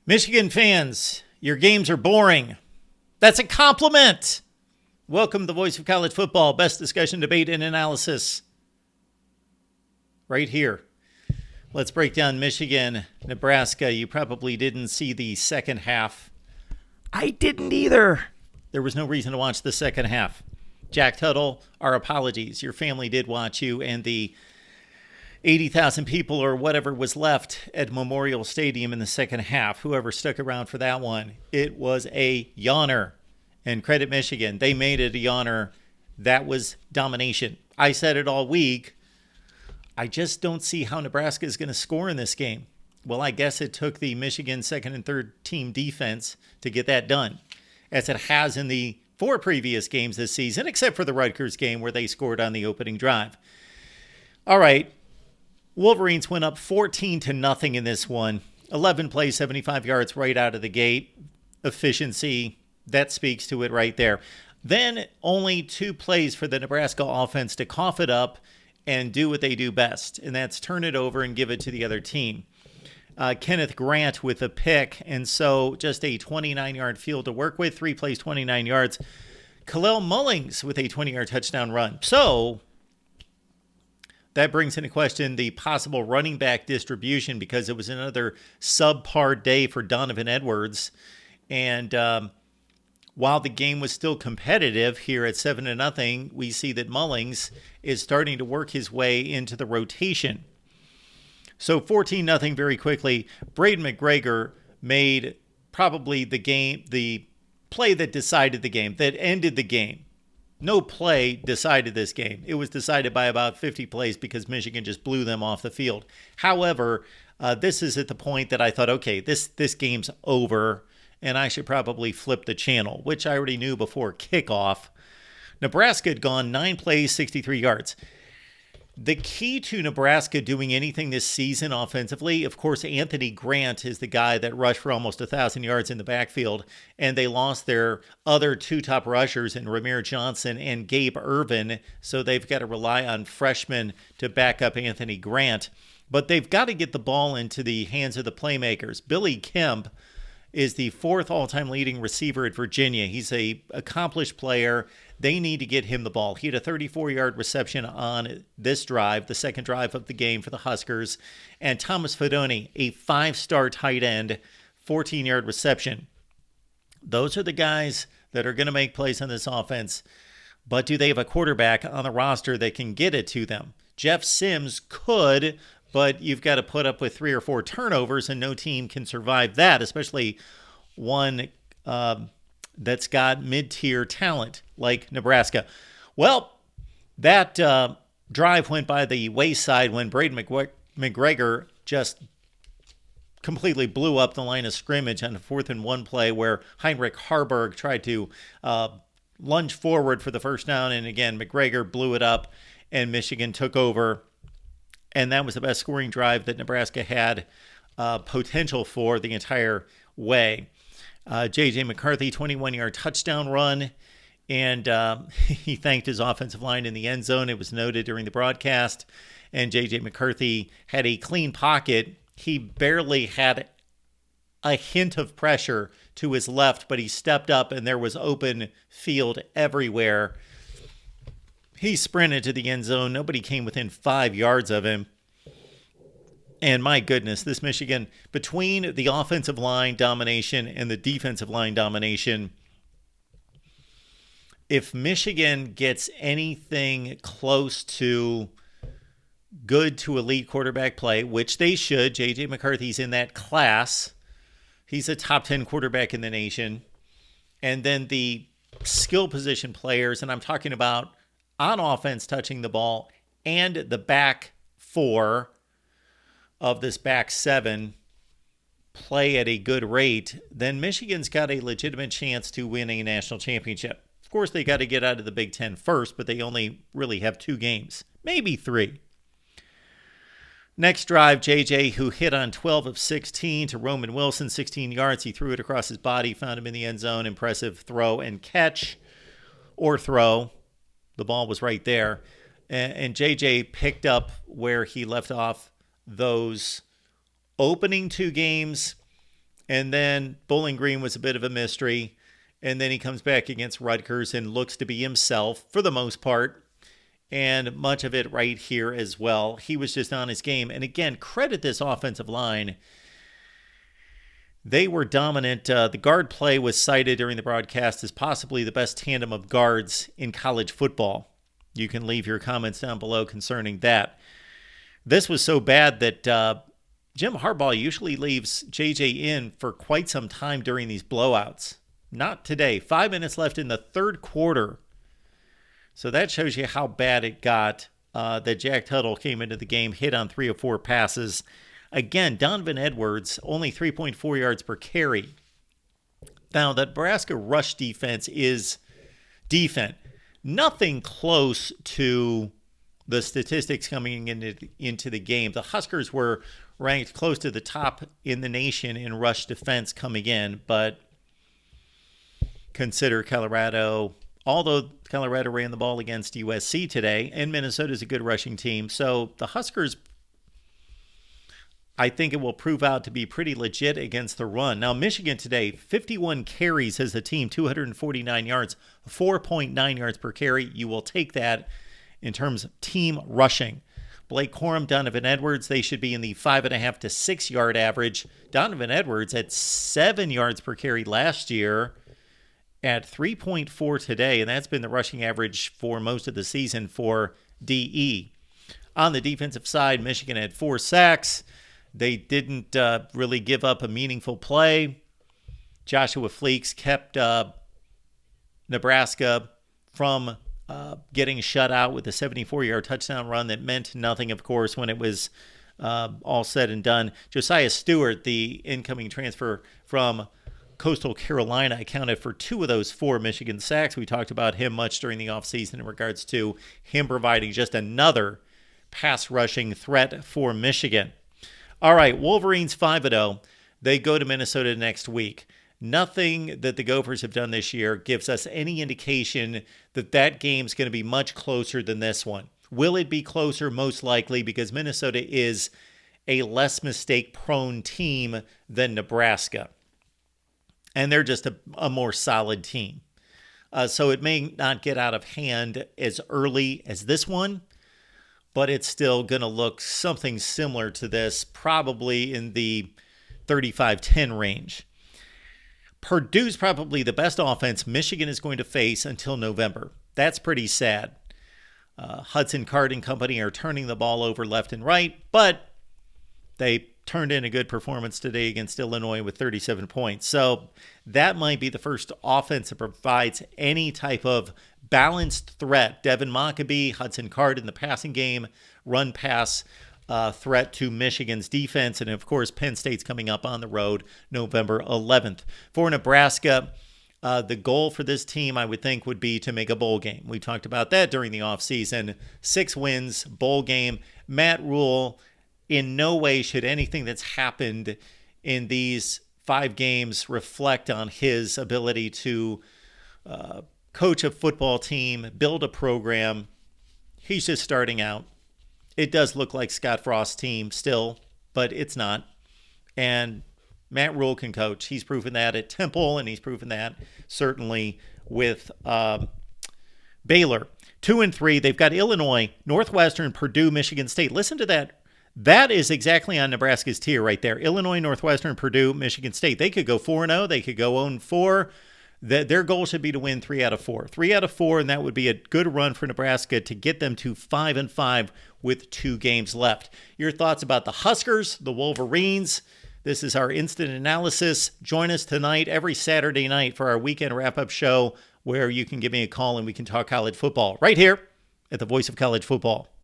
Michigan fans, your games are boring. That's a compliment. Welcome to the Voice of College Football, best discussion, debate, and analysis. Right here. Let's break down Michigan, Nebraska. You probably didn't see the second half. I didn't either. There was no reason to watch the second half. Jack Tuttle, our apologies. Your family did watch you, and the 80,000 people or whatever was left at Memorial Stadium in the second half. Whoever stuck around for that one, it was a yawner. And credit Michigan. They made it a yawner. That was domination. I said it all week. I just don't see how Nebraska is going to score in this game. Well, I guess it took the Michigan second and third team defense to get that done, as it has in the four previous games this season, except for the Rutgers game where they scored on the opening drive. All right. Wolverines went up 14-0 in this one. 11 plays, 75 yards right out of the gate. Efficiency, that speaks to it right there. Then only 2 plays for the Nebraska offense to cough it up and do what they do best, and that's turn it over and give it to the other team. Kenneth Grant with a pick, and so just a 29-yard field to work with. 3 plays, 29 yards. Khalil Mullings with a 20-yard touchdown run. So that brings into question the possible running back distribution, because it was another subpar day for Donovan Edwards. And while the game was still competitive here at 7-0, we see that Mullings is starting to work his way into the rotation. So 14-0 very quickly. Braden McGregor made probably the play that decided the game, that ended the game. No play decided this game. It was decided by about 50 plays because Michigan just blew them off the field. However, this is at the point that I thought, okay, this game's over, and I should probably flip the channel, which I already knew before kickoff. Nebraska had gone 9 plays, 63 yards. The key to Nebraska doing anything this season offensively, of course, Anthony Grant is the guy that rushed for almost 1,000 yards in the backfield, and they lost their other 2 top rushers in Ramir Johnson and Gabe Ervin, so they've got to rely on freshmen to back up Anthony Grant. But they've got to get the ball into the hands of the playmakers. Billy Kemp is the 4th all-time leading receiver at Virginia. He's an accomplished player. They need to get him the ball. He had a 34-yard reception on this drive, the second drive of the game for the Huskers. And Thomas Fidone, a 5-star tight end, 14-yard reception. Those are the guys that are going to make plays on this offense. But do they have a quarterback on the roster that can get it to them? Jeff Sims could, but you've got to put up with 3 or 4 turnovers, and no team can survive that, especially one that's got mid-tier talent like Nebraska. Well, that drive went by the wayside when Braden McGregor just completely blew up the line of scrimmage on a 4th and 1 play where Heinrich Harburg tried to lunge forward for the first down, and again, McGregor blew it up, and Michigan took over. And that was the best scoring drive that Nebraska had potential for the entire way. J.J. McCarthy, 21-yard touchdown run, and he thanked his offensive line in the end zone. It was noted during the broadcast. And J.J. McCarthy had a clean pocket. He barely had a hint of pressure to his left, but he stepped up, and there was open field everywhere. He sprinted to the end zone. Nobody came within 5 yards of him. And my goodness, this Michigan, between the offensive line domination and the defensive line domination, if Michigan gets anything close to good to elite quarterback play, which they should, J.J. McCarthy's in that class. He's a top 10 quarterback in the nation. And then the skill position players, and I'm talking about on offense touching the ball, and the back 4 of this back 7 play at a good rate, then Michigan's got a legitimate chance to win a national championship. Of course, they got to get out of the Big Ten first, but they only really have 2 games, maybe 3. Next drive, JJ, who hit on 12 of 16 to Roman Wilson, 16 yards. He threw it across his body, found him in the end zone. Impressive throw and catch, or throw. The ball was right there. And JJ picked up where he left off those opening 2 games And then Bowling Green was a bit of a mystery. And then he comes back against Rutgers and looks to be himself for the most part. And much of it right here as well. He was just on his game. And again, credit this offensive line. They were dominant. The guard play was cited during the broadcast as possibly the best tandem of guards in college football. You can leave your comments down below concerning that. This was so bad that Jim Harbaugh usually leaves JJ in for quite some time during these blowouts. Not today. 5 minutes left in the third quarter. So that shows you how bad it got that Jack Tuttle came into the game, hit on 3 or 4 passes. Again, Donovan Edwards, only 3.4 yards per carry. Now, the Nebraska rush defense is defense. Nothing close to the statistics coming into the game. The Huskers were ranked close to the top in the nation in rush defense coming in, but consider Colorado, although Colorado ran the ball against USC today, and Minnesota's a good rushing team. So the Huskers, I think it will prove out to be pretty legit against the run. Now, Michigan today, 51 carries as a team, 249 yards, 4.9 yards per carry. You will take that in terms of team rushing. Blake Corum, Donovan Edwards, they should be in the 5.5 to 6 yard average. Donovan Edwards at 7 yards per carry last year, at 3.4 today, and that's been the rushing average for most of the season for DE. On the defensive side, Michigan had 4 sacks. They didn't really give up a meaningful play. Joshua Fleeks kept Nebraska from getting shut out with a 74-yard touchdown run that meant nothing, of course, when it was all said and done. Josiah Stewart, the incoming transfer from Coastal Carolina, accounted for 2 of those 4 Michigan sacks. We talked about him much during the offseason in regards to him providing just another pass rushing threat for Michigan. All right, Wolverines 5-0. They go to Minnesota next week. Nothing that the Gophers have done this year gives us any indication that that game's going to be much closer than this one. Will it be closer? Most likely, because Minnesota is a less mistake-prone team than Nebraska. And they're just a more solid team. So it may not get out of hand as early as this one, but it's still going to look something similar to this, probably in the 35-10 range. Purdue's probably the best offense Michigan is going to face until November. That's pretty sad. Hudson Card and company are turning the ball over left and right, but they turned in a good performance today against Illinois with 37 points. So that might be the first offense that provides any type of balanced threat. Devin Mockabee, Hudson Card in the passing game, run pass threat to Michigan's defense. And of course, Penn State's coming up on the road November 11th. For Nebraska, the goal for this team, I would think, would be to make a bowl game. We talked about that during the offseason. 6 wins, bowl game. Matt Rule, in no way should anything that's happened in these 5 games reflect on his ability to coach a football team, build a program. He's just starting out. It does look like Scott Frost's team still, but it's not. And Matt Rule can coach. He's proven that at Temple, and he's proven that certainly with Baylor. 2-3. They've got Illinois, Northwestern, Purdue, Michigan State. Listen to that. That is exactly on Nebraska's tier right there. Illinois, Northwestern, Purdue, Michigan State. They could go 4-0. They could go 0-4. Their goal should be to win 3 out of 4. 3 out of 4, and that would be a good run for Nebraska to get them to 5-5 with 2 games left. Your thoughts about the Huskers, the Wolverines? This is our instant analysis. Join us tonight, every Saturday night, for our weekend wrap-up show where you can give me a call and we can talk college football right here at the Voice of College Football.